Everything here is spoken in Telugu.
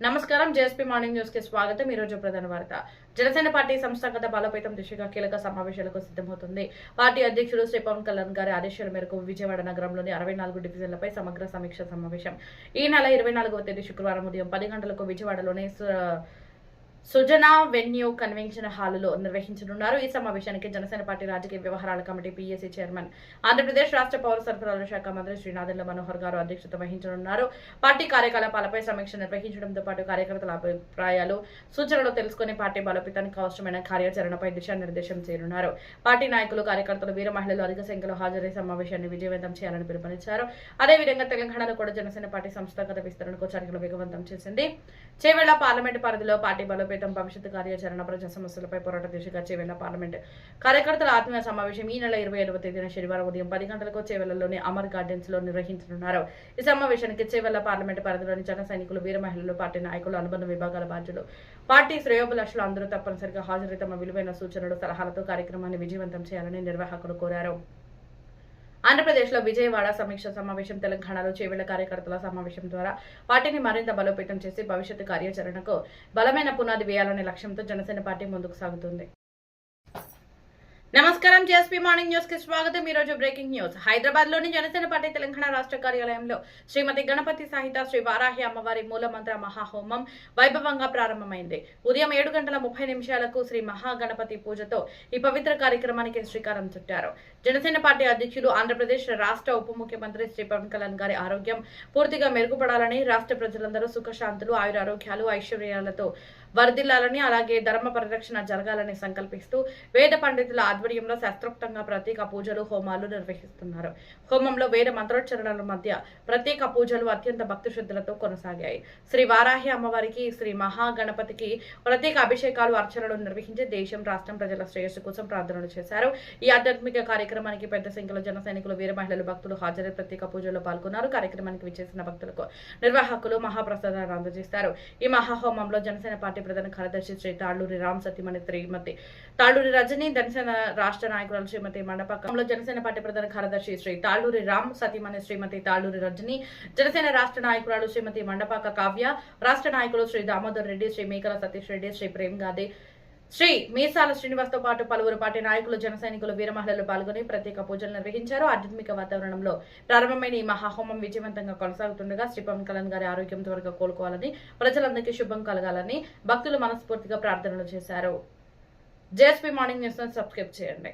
నమస్కారం. జేఎస్పీ మార్నింగ్ న్యూస్ కి స్వాగతం. ఈ రోజు ప్రధాన వార్త. జనసేన పార్టీ సంస్థాగత బలోపేతం దిశగా కీలక సమావేశాలకు సిద్ధమవుతుంది. పార్టీ అధ్యక్షుడు శ్రీ పవన్ కళ్యాణ్ గారి ఆదేశాల మేరకు విజయవాడ నగరంలోని 64 డివిజన్లపై సమగ్ర సమీక్ష సమావేశం ఈ నెల 24వ తేదీ శుక్రవారం ఉదయం 10 గంటలకు విజయవాడలోని సుజనా వెన్యూ కన్వెన్షన్ హాలులో నిర్వహించనున్నారు. ఈ సమావేశానికి జనసేన పార్టీ రాజకీయ వ్యవహారాల కమిటీ పీఏసీ చైర్మన్ ఆంధ్రప్రదేశ్ రాష్ట్ర పౌర సరఫరాల శాఖ మంత్రి శ్రీ నాదెండ్ల మనోహర్ గారు అధ్యక్షత వహించనున్నారు. పార్టీ కార్యకలాపాలపై సమీక్ష నిర్వహించడంతో పాటు కార్యకర్తల అభిప్రాయాలు, సూచనలు తెలుసుకుని పార్టీ బలోపేతానికి అవసరమైన కార్యాచరణపై దిశానిర్దేశం చేయనున్నారు. పార్టీ నాయకులు, కార్యకర్తలు, వీర మహిళలు అధిక సంఖ్యలో హాజరై సమావేశాన్ని విజయవంతం చేయాలని పిలుపునిచ్చారు. అదేవిధంగా తెలంగాణలో కూడా జనసేన పార్టీ సంస్థాగత విస్తరణకు చర్యలు వేగవంతం చేసింది. చేవెళ్ల పార్లమెంటు పరిధిలో పార్టీ బలోపేతం, భవిష్యత్తు కార్యాచరణ, ప్రజా సమస్యలపై పోరాట దిశగా చేవెళ్ల పార్లమెంట్ కార్యకర్తల ఆత్మీయ సమావేశం ఈ నెల 27వ తేదీన శనివారం ఉదయం 10 గంటలకు చేవెళ్లలోని అమర్ గార్డెన్స్ లో నిర్వహించనున్నారు. ఈ సమావేశానికి చేవెళ్ల పార్లమెంట్ పరిధిలోని జన సైనికులు, వీర మహిళలు, పార్టీ నాయకులు, అనుబంధ విభాగాల బాధ్యులు, పార్టీ శ్రేయోభిలాషులు అందరూ తప్పనిసరిగా హాజరై తమ విలువైన సూచనలు, సలహాలతో కార్యక్రమాన్ని విజయవంతం చేయాలని నిర్వాహకులు కోరారు. ఆంధ్రప్రదేశ్లో విజయవాడ సమీక్ష సమావేశం, తెలంగాణలో చేవెళ్ల కార్యకర్తల సమావేశం ద్వారా పార్టీని మరింత బలోపేతం చేసి భవిష్యత్తు కార్యాచరణకు బలమైన పునాది వేయాలనే లక్ష్యంతో జనసేన పార్టీ ముందుకు సాగుతుంది. నమస్కారం. జేఎస్పీ మార్నింగ్ న్యూస్ కి స్వాగతం. ఈ రోజు బ్రేకింగ్ న్యూస్. హైదరాబాద్ లోని జనసేన పార్టీ తెలంగాణ రాష్ట్ర కార్యాలయంలో శ్రీమతి గణపతి సహిత శ్రీ వారాహి అమ్మవారి మూలమంత్ర మహాహోమం వైభవంగా ప్రారంభమైంది. ఉదయం 7:30 శ్రీ మహాగణపతి పూజతో ఈ పవిత్ర కార్యక్రమానికి శ్రీకారం చుట్టారు. జనసేన పార్టీ అధ్యక్షులు, ఆంధ్రప్రదేశ్ రాష్ట్ర ఉప ముఖ్యమంత్రి శ్రీ పవన్ కళ్యాణ్ గారి ఆరోగ్యం పూర్తిగా మెరుగుపడాలని, రాష్ట్ర ప్రజలందరూ సుఖశాంతులు, ఆయురారోగ్యాలు, ఐశ్వర్యాలతో వర్ధిల్లాలని, అలాగే ధర్మ పరిరక్షణ జరగాలని సంకల్పిస్తూ వేద పండితుల ఆధ్వర్యంలో శాస్త్రోక్తంగా ప్రత్యేక పూజలు, హోమాలు నిర్వహిస్తున్నారు. హోమంలో వేద మంత్రోచ్చరణల మధ్య ప్రత్యేక పూజలు అత్యంత భక్తి శ్రద్ధలతో కొనసాగాయి. శ్రీ వారాహి అమ్మవారికి, శ్రీ మహాగణపతికి ప్రత్యేక అభిషేకాలు, అర్చనలు నిర్వహించి దేశం, రాష్ట్రం ప్రజల శ్రేయస్సు కోసం ప్రార్థనలు చేశారు. ఈ ఆధ్యాత్మిక కార్యక్రమానికి పెద్ద సంఖ్యలో జన సైనికులు, వీర మహిళలు, భక్తులు హాజరై ప్రత్యేక పూజల్లో పాల్గొన్నారు. కార్యక్రమానికి విచ్చేసిన భక్తులకు నిర్వాహకులు మహాప్రసాదాన్ని అందజేస్తారు. ఈ మహాహోమంలో జనసేన పార్టీ ప్రధాన కార్యదర్శి శ్రీ తాళ్లూరి రామ్, సతీమణి శ్రీమతి తాళ్లూరి రజని, జనసేన రాష్ట్ర నాయకురాలు శ్రీమతి మండపకంలో జనసేన పార్టీ ప్రధాన కార్యదర్శి శ్రీ తాళ్లూరి రామ్, సతీమణి శ్రీమతి తాళ్లూరి రజని, జనసేన రాష్ట్ర నాయకురాలు శ్రీమతి మండపాక కావ్య, రాష్ట్ర నాయకులు శ్రీ దామోదర్ రెడ్డి, శ్రీ మేకల సతీష్ రెడ్డి, శ్రీ ప్రేమ్ గాదే, శ్రీ మీసాల శ్రీనివాస్ తో పాటు పలువురు పార్టీ నాయకులు, జన సైనికులు, వీర మహిళలు పాల్గొని ప్రత్యేక పూజలు నిర్వహించారు. ఆధ్యాత్మిక వాతావరణంలో ప్రారంభమైన ఈ మహాహోమం విజయవంతంగా కొనసాగుతుండగా శ్రీ పవన్ కళ్యాణ్ గారి ఆరోగ్యం త్వరగా కోలుకోవాలని, ప్రజలందరికీ శుభం కలగాలని భక్తులు మనస్ఫూర్తిగా ప్రార్థనలు చేశారు. జేఎస్పీ మార్నింగ్ న్యూస్ సబ్స్క్రైబ్ చేయండి.